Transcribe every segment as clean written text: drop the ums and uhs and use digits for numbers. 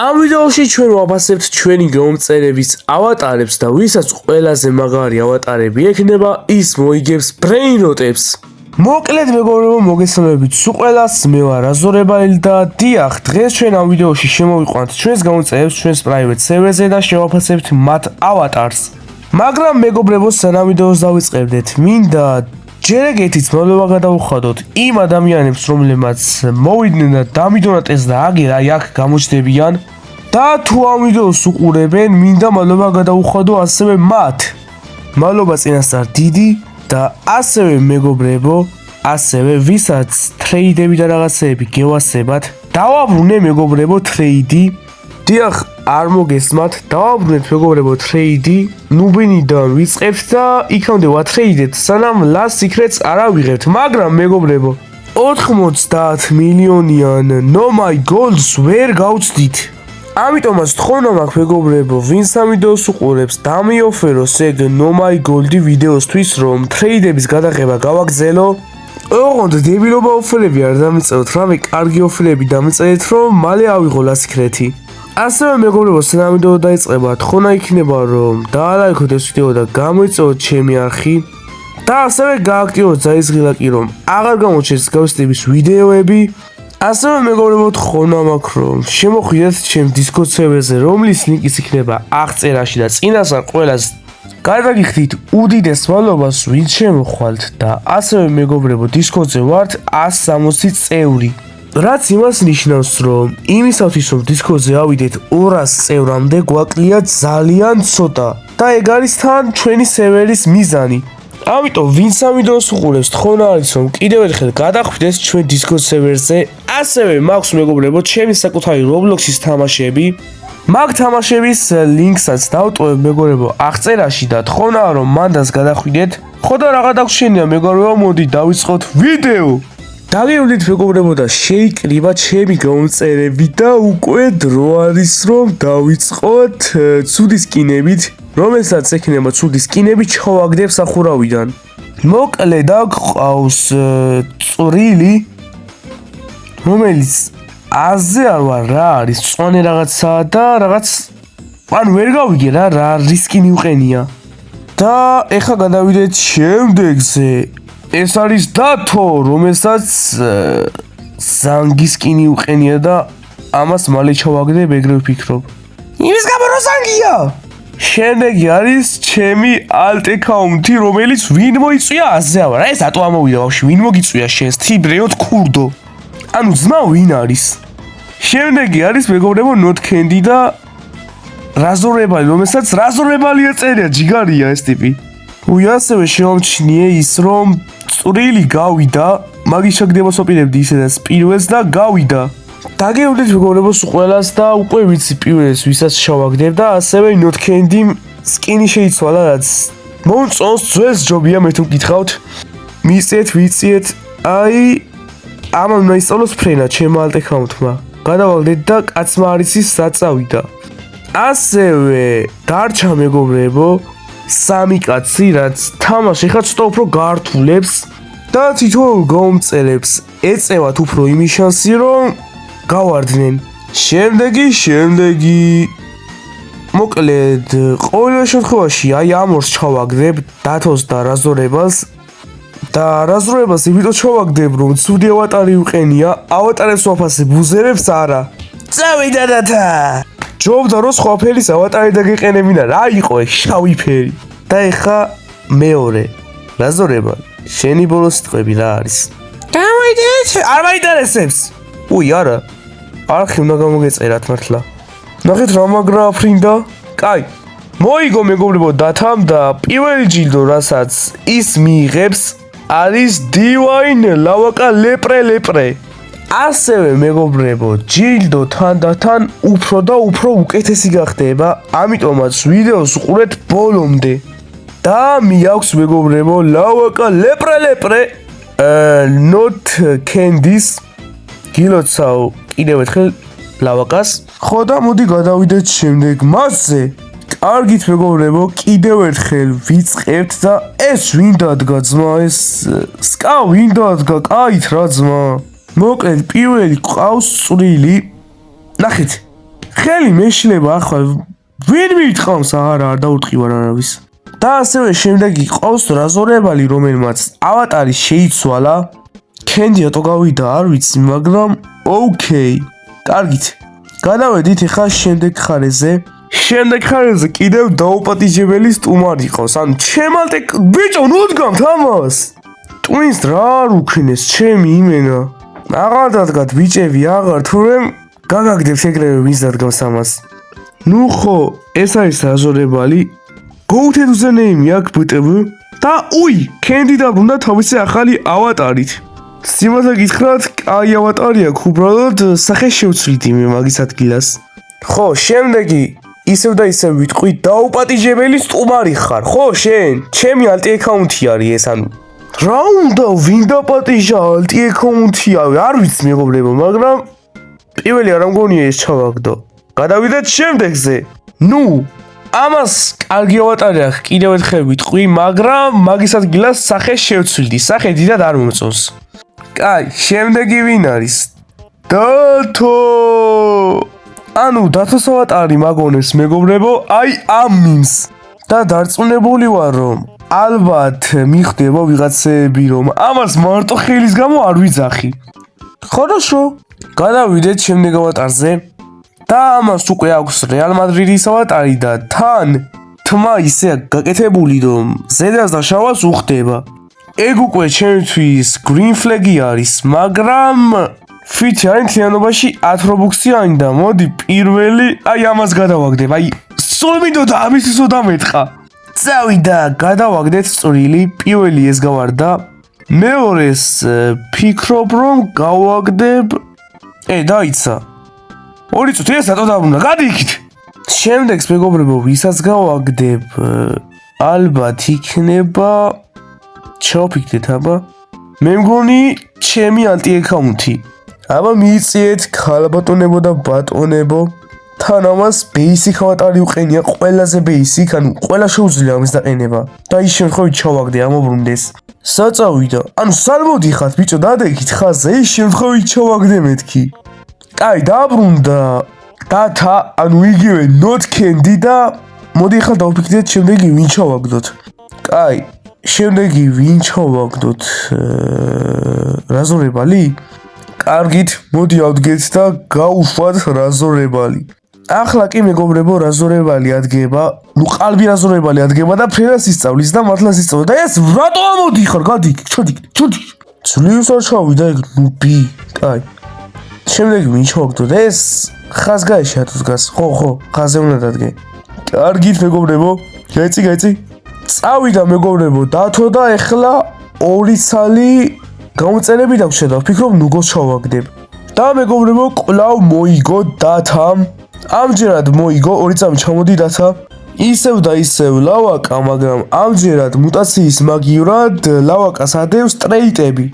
ამ ვიდეოში ჩვენ ვაფასებთ ჩვენი გამომწერების ავატარებს და ვისაც ყველაზე მაგარი ავატარები ექნება, ის მოიგებს ბრეინროტებს. მოკლედ მეგობრებო, მოგესალმებით სულ ყველას, მე ვარ აზორებალი და დიახ, დღეს ჩვენ ამ ვიდეოში შემოვიყვანთ ჩვენს გამომწერებს ჩვენს private server-ზე და შევაფასებთ მათ ავატარს. მაგრამ მეგობრებო, სანამ ვიდეოს დავიწყებდეთ, მინდა ჯერ ეგეთიც მადლობა გადავუხადოთ იმ ადამიანებს, რომლებმაც მოვიდნენ და დამიდონატეს და აგერ აი აქ გამოჩნდებიან და თუ ამ ვიდეოს უყურებენ, მინდა მადლობა გადავუხადო ასევე მათ. მადლობა წინასწარ დიდი და ასევე მეგობრებო, ასევე ვისაც ტრეიდები და რაღაცეები გევასებათ, დავაბრუნე მეგობრებო ტრეიდი. დიახ, არ მოგესმათ, დავაბრუნეთ მეგობრებო ტრეიდი, ნუბინიდან ვიწყებთ და იქამდე ვატრეიდეთ, სანამ last secrets არ ავიღებთ, მაგრამ მეგობრებო 90 მილიონიან no my golds ვერ გავწდით. ამიტომაც თხოვნამ აქ მეგობრებო, ვინც ამ ვიდეოს უყურებს, დამიოფეროს ეგ no my gold ვიდეოსთვის, რომ ტრეიდების გადაღება გავაგზელო. ოღონდ დებილობა ოფერები არ დამიწეროთ, რამე კარგი ოფერები დამიწერეთ, რომ მალე ავიღო last secret-ი. ასევე მეგობრებო, სანამ ვიდეო დაიწყება, თხოვნა იქნება რომ დაალაიქოთ ეს ვიდეო და გამოიწვევოთ ჩემი არხი და ასევე გააქტიუროთ ზაისღილაკი, რომ აღარ გამოჩნდეს მსგავსი ტიპის ვიდეოები. ასევე მეგობრებო, თხოვნა მაქვს რომ შემოხვიდეთ ჩემ Discord server-ზე, რომლის ლინკიც იქნება აღწერაში და წინასწარ ყველას გადაგიხდით უდიდეს მადლობას, ვინც შემოხვალთ და ასევე მეგობრებო, Discord-ზე ვართ 160 წევრი. რაც იმას ნიშნავს, რომ იმისათვის რომ Discord-ზე ავიდეთ 200 წევრამდე, გვაკლია ძალიან ცოტა და ეგ არის თან ჩვენი სერვერის მიზანი. ამიტომ ვინც ამ ვიდეოს უყურებს, თხოვნა არის რომ კიდევ ერთხელ გადახვიდეს ჩვენ Discord server-ზე. ასევე მაქვს მეგობრებო ჩემი საკუთარი Roblox-ის თამაშები. მაგ თამაშების ლინკსაც დავტოვებ მეგობრებო აღწერაში და თხოვნაა რომ მანდაც გადახვიდეთ. ხო და რაღა დაგვრჩენია მეგობრებო, მოდი დავიწყოთ ვიდეო. დაგივლით მეგობრებო და შეიკრიბა ჩემი გამომწერები და უკვე დრო არის რომ დავიწყოთ ცუდი სკინებით, რომელსაც ექნება ცუდი სკინები ჩავაგდებ სახურავიდან. მოკლედ აქ ყავს წვრილი, რომელიც აზე არ ვარ რა არის, წვანე რაღაცაა და რაღაც ან ვერ გავიგე რა რისკი მივყენია. და ეხა გადავიდეთ შემდეგზე. ეს არის დათო, რომელსაც ზანგის სკინი უყენია და ამას მალე ჩავაგდებ, ეგრე ვფიქრობ. იმის გამო რომ ზანგია. შემდეგი არის ჩემი alt account-ი, რომელიც ვინ მოიწვია აზე ავარ. ეს ატო ამოვიდა ბავშვი, ვინ მოგიწვია შენს თიბრეოთ ქურდო. ანუ ძმა ვინ არის? შემდეგი არის მეგობრებო not candy და რაზორებალი, რომელსაც რაზორებალია წერია, ჯიგარია ეს ტიპი. ასევე შემჩნიე ის რომ წვრილი გავიდა, მაგის ჩაგდება სოპირებდი ისედაც პირველს და გავიდა. დაგევლით მეგობრებო სულ ყველას და უკვე ვიცი პირველს ვისაც შევაგდებ და ასევე not candy სკინი შეიცვალა, რაც მომწონს ძველს ჯობია, მე თუ მკითხავთ. მისცეთ, ვიციეთ, აი ამან უნდა ისწავლოს ფრენა ჩემ alt account-მა. გადავალდეთ და კაცმა არის ის საწავიდა. ასევე დარჩა მეგობრებო სამი კაცი, რაც თამაში ხა ცოტა უფრო გართულებს და თითოეულ გამომწერებს ეწევათ უფრო იმის შანსი, რომ გავარდნენ. შემდეგი მოკლედ ყოველ შემთხვევაში აი ამორს ჩავაგდებ, დათოს და რაზორებას. და რაზროებას იმიტომ ჩავაგდებ, რომ ცუდი ავატარი უყენია, ავატარებს ვაფასებ, უზერებს არა. წავიდა დათა. ჯობდა რომ სხვა ფერის ავატარი დაგეყენებინა, რა იყო ეს შავი ფერი. და ეხა მეორე. რაზროება, შენი ბოლო სიტყვები რა არის? გამოდით, არ მაინტერესებს. უი, არა. არხი უნდა გამოგეწერათ მართლა. ნახეთ რა მაგრა აფრინდა? კაი. მოიგო მეგობრებო დათამ და პირველი ჯილდო, რასაც ის მიიღებს არის Divine ლავაკა lepre. ასევე მეგობრებო, ჯილდო თან უფრო და უფრო უკეთესი გახდება, ამიტომაც ვიდეოს უყურეთ ბოლომდე. და მიაქვს მეგობრებო ლავაკა lepre, not candies. გილოცავ კიდევ ერთხელ ლავაკას. ხო და მოდი გადავიდეთ შემდეგ მასზე. კარგით მეგობრებო, კიდევ ერთხელ ვიწყებთ და ეს ვინ დადგა ძმა, ეს სკა ვინ დადგა, კაით რა ძმა. მოკლედ პირველი ყავს წვრილი. ნახეთ. ხელი მეშლება ახლა ვინ მითხავს არ დაურტყივარ არავის. და ასევე შემდეგი ყავს რაზორებალი, რომელმაც ავატარი შეიცვალა. კენდიატო გავიდა, არ ვიცი, მაგრამ ოკეი. კარგით. გადავედით ახლა შემდეგ ხარეზე. შემდეგ ხარეზე კიდევ დაუპატიჟებელი სტუმარი ყავს. ანუ ჩემალტე ბიჭო, ნუ დგამთ ამას. ტვინს რა არ უქნეს, ჩემი იმენა. აღარ დადგათ ბიჭები, აღარ თურმე გაგაგდებს ეგრევე ვინც დადგავს ამას. ნუ ხო, ეს არის რაზორებალი. Go-to username აქვს BTV და უი, კენდი დაბრუნდა თავისი ახალი ავატარით. სიმართლე გითხრათ, კაი ავატარი აქვს, უბრალოდ სახე შევცვლით მე მაგის ადგილას. ხო, შემდეგი ისევ და ისევ ვიტყვი, დაუპატიჟებელი სტუმარი ხარ. ხო, შენ, ჩემი ალტი აკაუნთი არის ეს, ანუ რა უნდა ვინ დაპატიჟა ალტი აკაუნთი არის, არ ვიცი მეგობრებო, მაგრამ პირველი არ მგონია ეს ჩავაგდო. გადავიდეთ შემდეგზე. ნუ ამას კარგი ავატარი აქვს, კიდევ ერთხელ ვიტყვი, მაგრამ მაგის ადგილას სახე შევცვლდი, სახე დიდად არ მომწონს. კაი, შემდეგი ვინ არის? დათო. ანუ დათოს ავატარი მაგონეს მეგობრებო, აი ამ მინს. და დარწმუნებული ვარ, რომ ალბათ მიხდება ვიღაცები, რომ ამას მარტო ხელის გამო არ ვიძახი. ხოროშო. გადავიდეთ შემდეგ ავატარზე. და ამას უკვე აქვს რეალ მადრიდის ავატარი და თან თმა ისე გაკეთებული, რომ ზედას და შავას უხდება. ეგ უკვე ჩემთვის green flag-ი არის, მაგრამ ფიჩი არის მთლიანობაში 10 რობუქსი არის და მოდი პირველი აი ამას გადავაგდებ. აი სულ მინდოდა ამისთვისო დამეთხა. წავიდა, გადავაგდეთ წვრილი, პირველი ეს გავარდა. მეორეს ფიქრობ რომ გავაგდებ. დაიცა. 2 წუთი ეს რატო დაბრუნდა? გადი იქით. შემდეგს მეგობრებო, ვისაც გავაგდებ, ალბათ იქნება ჩავფიქრეთ, აბა. მე მგონი ჩემი ანტი აკაუნთი. აბა მიიწიეთ ქალბატონებო და ბატონებო. თან ამას basic ავატარი უყენია, ყველაზე basic, ანუ ყველა შეუძლია ამის დაყენება. და ის შემთხვევით ჩავაგდე, ამობრუნდეს. საწავიდა. ანუ სალმოდიხათ ბიჭო, დადეკით ხაზზე, ის შემთხვევით ჩავაგდე მეთქი. კაი, დაბრუნდა დათა, ანუ იგივე not candy და მოდი ახლა დავფიქრდეთ შემდეგი ვინ ჩავაგდოთ. კაი, შემდეგი ვინ ჩავაგდოთ? რაზორებალი? კარგით, მოდი ავდგეთ და გავუშვათ რაზორებალი. ახლა კი მეგობრებო, რაზორებალი ადგება, ნუ ყალბი რაზორებალი ადგება და ფრენას ისწავლის და მართლაც ისწავლა. და ეს რატო ამოდიხარ? გადი იქ, ჩოდი. ძლივს არ ჩავიდა ეგ ნუბი. კაი. შემდეგ ვინ ჩავაგდოთ? ეს ხაზგაეში ათოს დგას. ხო, ხაზე უნდა დადგე. კარგით მეგობრებო, გაიცი. წავიდა მეგობრებო, დათო და ეხლა 2 ცალი გამომწერები დაგვრჩა, ვფიქრობ ნუგოს ჩავაგდებ. და მეგობრებო, კვლავ მოიგო დათამ. ამჯერად მოიგო 2 წამი ჩამოდი დათა. ისევ და ისევ ლავაკა, მაგრამ ამჯერად მუტაციის მაგივრად ლავაკას ადევს ტრეიტები.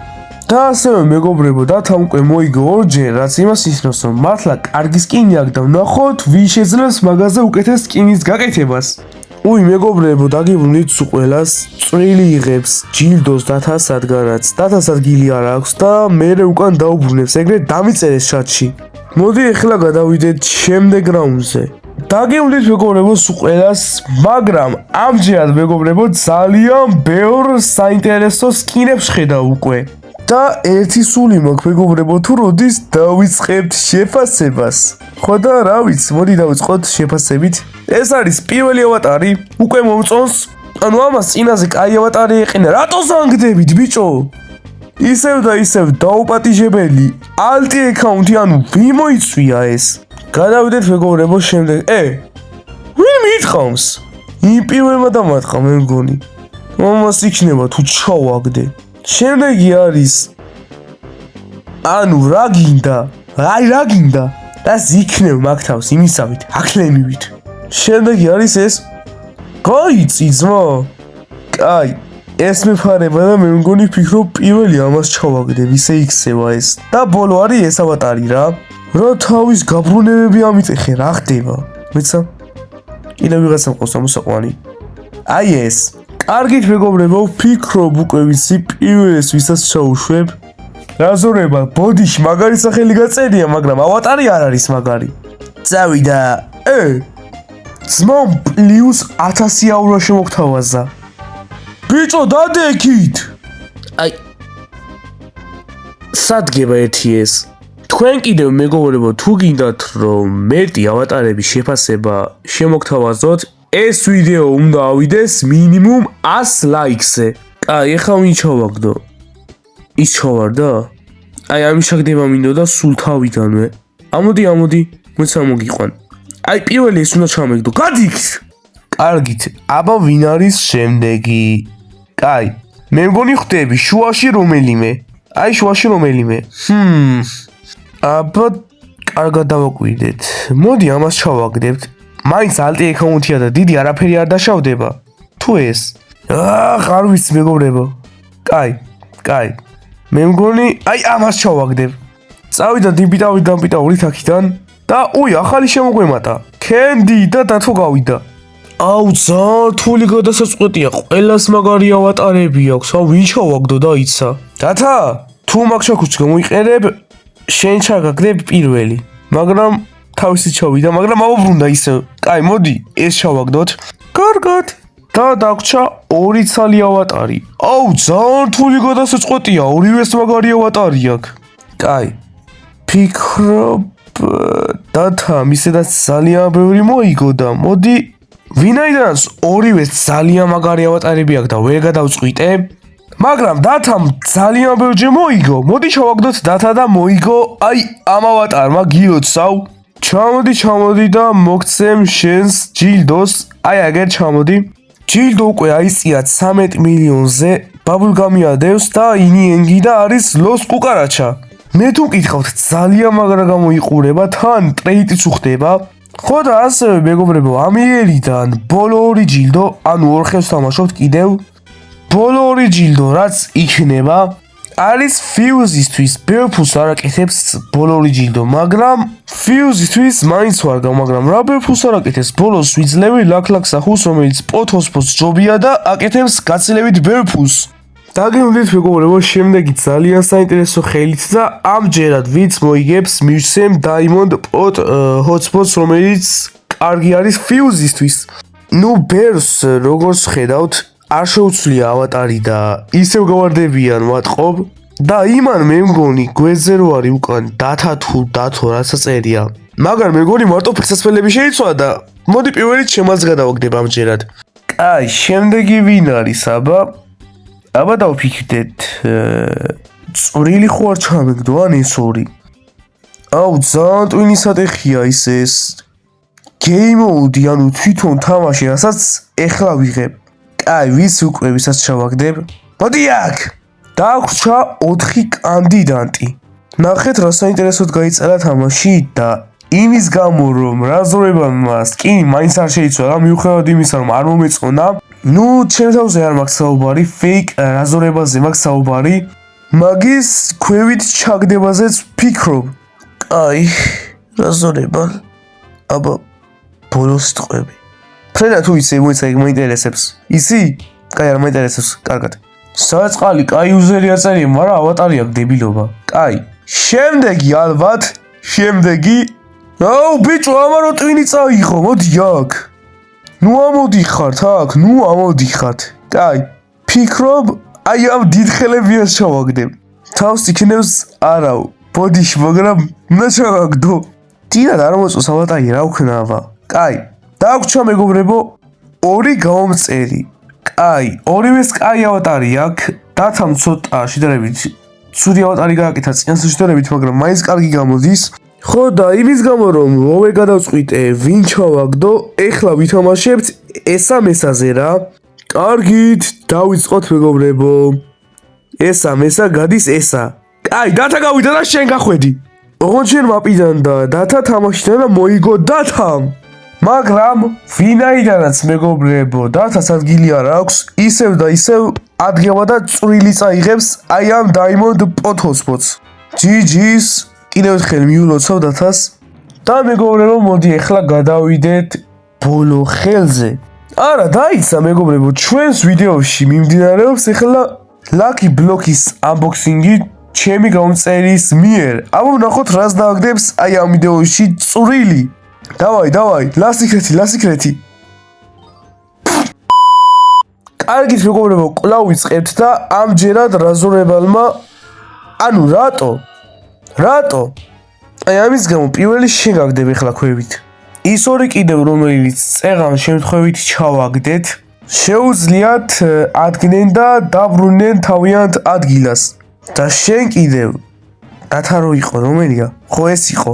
და ასევე მეგობრებო, დათამ უკვე მოიგო 2-ჯერ, რაც იმას ისნობს, რომ მართლა კარგი სკინი აქვს და ვნახოთ, ვინ შეძლებს მაგაზე უკეთეს სკინის გაკეთებას. უი მეგობრებო, დაგიბრუნდით სულ ყველას, წვრილი იღებს ჯილდოს დათას ადგილაც. დათას ადგილი არ აქვს და მერე უკან დაუბრუნებს, ეგრე დამიწერეს ჩატში. მოდი ახლა გადავიდეთ შემდეგ რაუნდზე. დაგიბრუნდით მეგობრებო სულ ყველას, მაგრამ ამჯერად მეგობრებო, ძალიან ბევრ საინტერესო სკინებს ხედავ უკვე. და ერთი სული მაქვს მეგობრებო, თუ როდის დავიწყებთ შეფასებას. ხო და რა ვიცი, მოდი დავიწყოთ შეფასებით. ეს არის პირველი ავატარი, უკვე მომწონს. ანუ ამას წინაზე კაი ავატარი ეყინა. რატო ზანგდებით ბიჭო? ისევ და ისევ დაუპატიჟებელი ალტი აკაუნთი, ანუ ვინ მოიწვია ეს? გადავიდეთ მეგობრებო შემდეგ. ვინ მითხავს? იმ პირველმა დამატყა მე მგონი. მომას იქნება თუ ჩავაგდე. შემდეგი არის ანუ რა გინდა? აი რა გინდა? რას იქნებ მაგთავს იმისავით, აკლემივით. შემდეგი არის ეს გაიცი ძმა. კაი, ეს მეფარება და მე მგონი ვფიქრობ პირველი ამას ჩავაგდებ, ისე იქცევა ეს. და ბოლო არის ეს ავატარი რა. რა თავის გაბრუნებები ამიწეხე, რა ხდება? მეცა? კიდევ ვიღაცამ ყავს ამოსაყვანი. აი ეს. კარგით მეგობრებო, ვფიქრობ უკვე ვიცი პირველს ვისაც ჩაუშვებ. რაზორება, ბოდიში მაგარი სახელი გაწერია, მაგრამ ავატარი არ არის მაგარი. წავიდა. ძმამ პლუს 1000 ევრო შემოგთავაზა. ბიჭო დადექით. აი სადგება ერთი ეს. თქვენ კიდევ მეგობრებო თუ გინდათ რომ მეტი ავატარების შეფასება შემოგთავაზოთ, ეს ვიდეო უნდა ავიდეს მინიმუმ 100 ლაიქზე. აი ეხლა ვინ ჩავაგდო? ის ჩავარდა? აი ამის შეგდება მინდოდა სულ თავიდანვე. ამოდი, მოცა მოგიყვან. აი პირველი ეს უნდა ჩამეგდო. გადიქ. კარგით, აბა ვინ არის შემდეგი? კაი, მე მგონი ხვდები შუაში რომელიმე. აი შუაში რომელიმე. აბა კარგად დავაკვირდეთ. მოდი ამას ჩავაგდებთ. მაინც ალტი აკაუნტია და დიდი არაფერი არ დაშავდება. თუ ეს? არ ვიცი მეგობრებო. კაი. მე მგონი აი ამას ჩავაგდებ. წავიდა დიმპიტა ურით აქიდან და ახალი შემოგვემატა. კენდი და დათო გავიდა. აუ ძალიან რთული გადასაწყვეტია. ყველას მაგარი ავატარები აქვს. ვინ ჩავაგდო და იცა. დათა, თუ მაგ ჩაქუჩს გამოიყენებ, შენ ჩაგაგდებ პირველი. მაგრამ თავისი ჩავიდა, მაგრამ აუბრუნდა ისე. კაი, მოდი, ეს ჩავაგდოთ. კარგად. და დაგვრჩა 2 ცალი ავატარი. აუ, ძალიან რთული გადასაწყვეტია. ორივეს მაგარი ავატარი აქვს. კაი. ფიქრობ დათა მისედაც ძალიან ბევრი მოიგო და მოდი ვინაიდანაც ორივეს ძალიან მაგარი ავატარები აქვს და ვერ გადავწყვიტე, მაგრამ დათამ ძალიან ბევრჯერ მოიგო. მოდი ჩავაგდოთ დათა და მოიგო აი ამ ავატარმა გიოცავ. ჩამოდი და მოგცემ შენს ჯილდოს. აი აგერ ჩამოდი. ჯილდო უკვე აიწია 13 მილიონზე, ბაბულგამიადევს და ინიენგი და არის ლოს კუკარაჩა. მე თუ მკითხავთ ძალიან მაგრა გამოიყურება, თან ტრეიდიც უხდება. ხო და ასევე მეგობრებო, ამიერიდან ბოლო 2 ჯილდო, ანუ 2 ხელს თამაშობთ კიდევ. ბოლო 2 ჯილდო რაც იქნება, არის ფიუზისთვის. ბერფუს არ აკეთებს ბოლო 2 ჯილდო, მაგრამ ფიუზისთვის მაინც ვარგავ, მაგრამ რა ბერფუს არ აკეთებს? ბოლოს ვიძლევი ლაქლაკსახუს, რომელიც პოთოსპოს ჯობია და აკეთებს გაცილებით ბერფუს. დაგემოდით მეგობრებო, შემდეგი ძალიან საინტერესო ხელით და ამჯერად ვინც მოიგებს, მივცემ Diamond Pot Hotspots, რომელიც კარგი არის ფიუზისთვის. ბერს როგორც ხედავთ, არ შეუცვლია ავატარი და ისევ გავარდებიან ვატყობ და იმან მე მგონი გვერდზე რო არის უკან დათა თუ დათო რაცა წერია. მაგრამ მე მგონი მარტო ფრთასფელები შეიცვალა და მოდი პირველით შემაც გადავაგდებ ამჯერად. კაი, შემდეგი ვინ არის აბა? აბა დავფიქრდეთ. წვრილი ხო არ ჩამეგდო ან ეს ორი? აუ ძალიან ტვინი სატეხია ეს game mode, ანუ თვითონ თამაში, რასაც ეხლა ვიღებ. კაი, ვის უკვე ვისაც ჩავაგდებ? მოდი აქ. დაგვჭა 4 კანდიდატი. ნახეთ რა საინტერესოდ გაიწერა თამაში და იმის გამო რომ რაზრობებმა სკინი მაინც არ შეიცვალა, მიუხედავად იმისა რომ არ მომეწონა, ჩემ თავზე არ მაქვს საუბარი, fake რაზრობებაზე მაქვს საუბარი, მაგის ქვევით ჩაგდებაზეც ფიქრობ. კაი, რაზრობა. აბა ბოლოს ტყვები. ფრენა თუ იცი მოინტერესებს. ისი? კაი, არ მოინტერესებს, კარგად. საწყალი კაი უზერი აწერია, მაგრამ ავატარი აქვს დებილობა. კაი. შემდეგი ალბათ, აუ ბიჭო, ამარო ტვინი წაიღო, მოდი აქ. ამოდიხართ აქ, ამოდიხართ. კაი. ფიქრობ, აი ამ დიდ ხელებიას ჩავაგდებ. თავს იქნევს არავ, ბოდიში, მაგრამ უნდა ჩავაგდო. თინად არ მოწოს ავატარი, რა ვქნავა. კაი. დაგვჭა მეგობრებო 2 გამომწერი. კაი, ორივეს კაი ავატარი აქვს. დათამ ცოტა შედარებით ცუდი ავატარი გააკეთა წინასწარ შედარებით, მაგრამ მაინც კარგი გამოდის. ხო და იმის გამო რომ ვერ გადავწყვიტე ვინ ჩავაგდო, ეხლა ვითამაშებთ ესა-მესაზე რა. კარგით, დავიწყოთ მეგობრებო. ესა-მესა გადის ესა. კაი, დათა გავიდა და შენ გახვედი. ოღონდ შენ მაპიდან და დათა თამაშიდან და მოიგო დათამ. მაგრამ ვინაიდანაც მეგობრებო, დათას ადგილი არ აქვს, ისევ და ისევ ადგება და წვრილი წაიღებს აი ამ Diamond Pot Hotspots. GG's. კიდევ ერთხელ მიულოცავ დათას და მეგობრებო, მოდი ახლა გადავიდეთ ბოლო ხელზე. არა, დაიცა მეგობრებო, ჩვენს ვიდეოში მიმდინარეობს ახლა Lucky Block-ის unboxing-ი ჩემი გამომწერის მიერ. აბა ვნახოთ რას დააგდებს აი ამ ვიდეოში წვრილი. დავაი, ლასიქრეთი. კარგით მეგობრებო, კვლავ ვიწყებთ და ამჯერად რაზორებალმა ანუ რატო? აი ამის გამო პირველი შენ გაგდებ ახლა ქვევით. ის ორი კიდევ რომელიც წეღან შემთხვევით ჩავაგდეთ, შეუძლიათ ადგნენ და დაბრუნდნენ თავიანთ ადგილას. და შენ კიდევ დათარო იყო რომელია? ხო ეს იყო.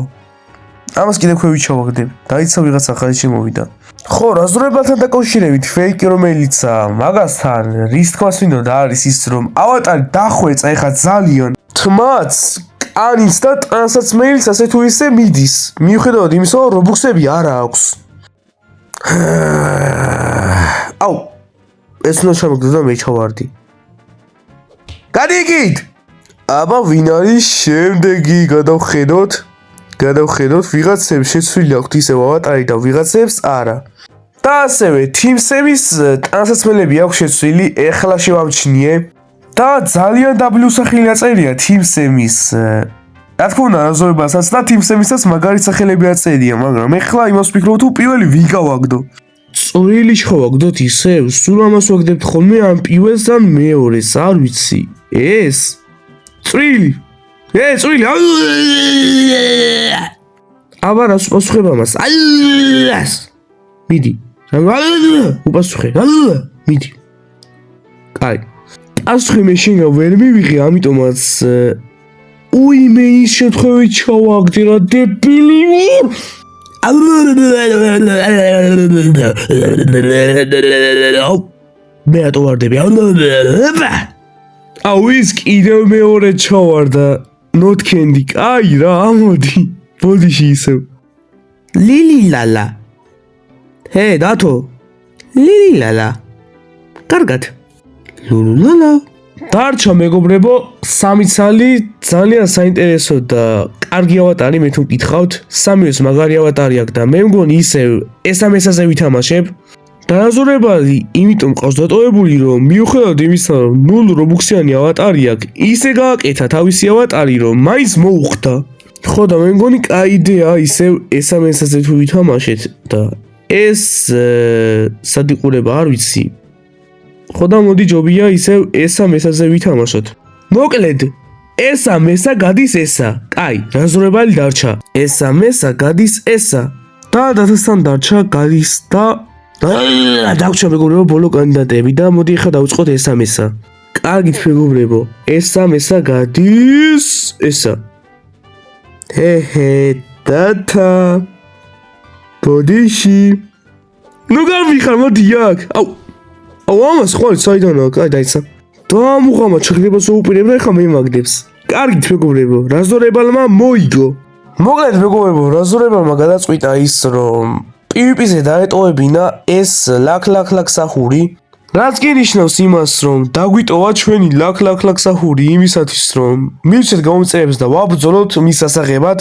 ამას კიდევ ქვევით ჩავაგდებ. დაიცა ვიღაც ახალი შემოვიდა. ხო, რაზორებალთან დაკავშირებით ფეიკი რომელიცა მაგასთან რის თქმას მინდოდა არის ის რომ ავატარი დახვეწა ეხა ძალიან თმაც კანიც და ტრანსაც მეილს ასე თუ ისე მიდის. მიუხედავად იმისა, რომ რობუქსები არა აქვს. აუ, ეს უნდა ჩამოგდო და მე ჩავარდი. გადიგით! აბა ვინ არის შემდეგი გადავხედოთ ვიღაცებს შეცვლილი აქვთ ისევ ავატარი და ვიღაცებს არა. და ასევე თიმსების ტანსაცმელები აქვს შეცვლილი, ეხლა შევამჩნიე და ძალიან დაბლუსახელი აწერია თიმსემის. რა თქმა უნდა, რაზორებასაც და თიმსემისაც მაგარი სახელები აწერია, მაგრამ ეხლა იმას ვფიქრობ თუ პირველი ვინ გავაგდო. წვრილი შევაგდოთ ისევ, სულ ამას ვაგდებთ ხოლმე ამ პირველს ან მეორეს, არ ვიცი. ეს წვრილი. წვრილი. აბა რას უპასუხებ ამას? მიდი. უპასუხე. მიდი. კაი. პასუხი მე შენ ვერ მივიღე, ამიტომაც უიმე ის შემთხვევით ჩავაგდე რა დებილი ვარ. მე რატო ვარდები? აუ ის კიდევ მეორე ჩავარდა. Not candy. კაი რა, ამოდი. ბოდიში ისევ. ლილილალა. დათო. ლილილალა. კარგად. ლულულალა. დარჩა მეგობრებო, სამი ცალი ძალიან საინტერესო და კარგი ავატარი მე თუ მკითხავთ, სამივეს მაგარი ავატარი აქვს და მე მგონი ისევ ესამესაზე ვითამაშებ. დაზორებალი იმიტომ ყავს დატოვებული რომ მიუხედავად იმისა რომ 0 რობუქსიანი ავატარი აქვს, ისე გააკეთა თავისი ავატარი რომ მაინც მოუხდა. ხო და მე მგონი კაი იდეაა ისევ ესამესაზე თუ ვითამაშეთ და ეს სად იყურება არ ვიცი. ხო და მოდი ჯობია ისევ ესამესაზე ვითამაშოთ. მოკლედ ესამესა გადის ესა. კაი, რაზორებალი დარჩა. ესამესა გადის ესა. და დათასთან დარჩა გადის და დაგვჭა მეგობრებო ბოლო კანდიდატები და მოდი ახლა დავუწყოთ ესამესა. კარგით მეგობრებო, ესამესა გადის ესა. დათა ბოდიში. ნუ გამიხარ, მოდი აქ. აუ ამას ხვალ საიდან აქვს? აი დაიცა. დამუღამა ჩხლებას უპირებ და ახლა მე მაგდებს. კარგით მეგობრებო, რაზორებალმა მოიგო. მოკლედ მეგობრებო, რაზორებალმა გადაწყვიტა ის რომ PvP-ზე დაეტოვებინა ეს ლაქ სახური. რაც კი ნიშნავს იმას, რომ დაგვიტოვა ჩვენი ლაქ სახური იმისათვის, რომ მივცეთ გამომწერებს და ვაბრძოლოთ მის სასაღებად.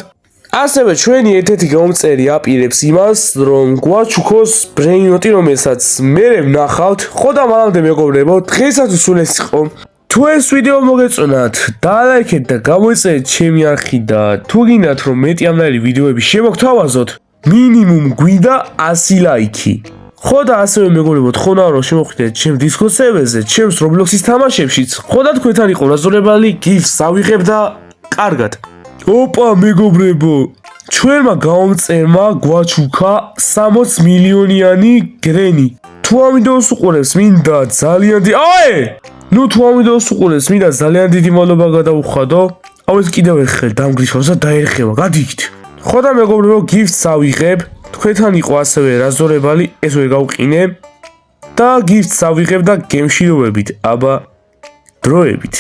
ასევე ჩვენი ერთ-ერთი გამომწერი აპირებს იმას, რომ გვაჩუქოს ბრეინოტი, რომელსაც მე ვნახავთ. ხო და მანამდე მეგობრებო, დღეისათვის სულ ეს იყო. თუ ეს ვიდეო მოგეწონათ, დალაიქეთ და გამოიწერეთ ჩემი არხი და თუ გინდათ რომ მეტი ამნაირი ვიდეოები შემოგთავაზოთ, მინიმუმ გვინდა 100 ლაიქი. ხო და ასევე მეგობრებო, თხოვნა რომ შემოხვიდეთ ჩემს Discord სერვერზე, ჩემს Roblox-ის თამაშებშიც. ხო და თქვენთან იყო რაზორებალი, გიფს ავიღებ და კარგად. ოპა მეგობრებო, ჩვენმა გამომწერმა გვაჩუქა 60 მილიონიანი გრენი. თუ ამ ვიდეოს უყურებს, მინდა ძალიან დიდი მადლობა გადაუხადო. აუ ეს კიდევ ერთხელ დამგრიშავს და დაერხება, გადიგით. ხო და მეგობრებო, გიფს ავიღებ. თქვენთან იყო ასევე რაზორებალი, ეს ვერ გავყინე და გიფს ავიღებ და გემში როვებით. აბა დროებით.